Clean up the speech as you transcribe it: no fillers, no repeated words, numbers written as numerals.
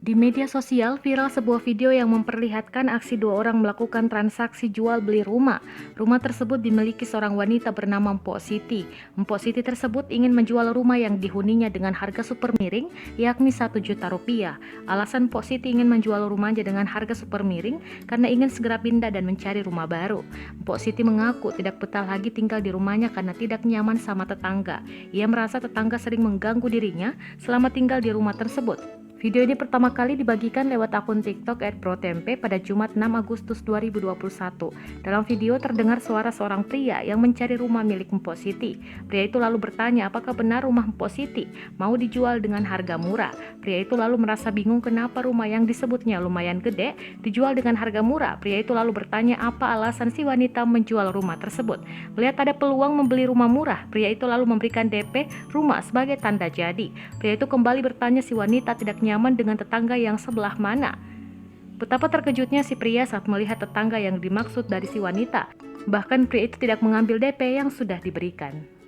Di media sosial viral sebuah video yang memperlihatkan aksi dua orang melakukan transaksi jual beli rumah. Rumah tersebut dimiliki seorang wanita bernama Mpok Siti. Mpok Siti tersebut ingin menjual rumah yang dihuninya dengan harga super miring, yakni 1 juta rupiah. Alasan Mpok Siti ingin menjual rumahnya dengan harga super miring karena ingin segera pindah dan mencari rumah baru. Mpok Siti mengaku tidak betah lagi tinggal di rumahnya karena tidak nyaman sama tetangga. Ia merasa tetangga sering mengganggu dirinya selama tinggal di rumah tersebut. Video ini pertama kali dibagikan lewat akun TikTok @protempe pada Jumat 6 Agustus 2021. Dalam video terdengar suara seorang pria yang mencari rumah milik Mpok Siti. Pria itu lalu bertanya apakah benar rumah Mpok Siti mau dijual dengan harga murah. Pria itu lalu merasa bingung kenapa rumah yang disebutnya lumayan gede dijual dengan harga murah. Pria itu lalu bertanya apa alasan si wanita menjual rumah tersebut. Melihat ada peluang membeli rumah murah, pria itu lalu memberikan DP rumah sebagai tanda jadi. Pria itu kembali bertanya si wanita tidak nyaman dengan tetangga yang sebelah mana. Betapa terkejutnya si pria saat melihat tetangga yang dimaksud dari si wanita. Bahkan pria itu tidak mengambil DP yang sudah diberikan.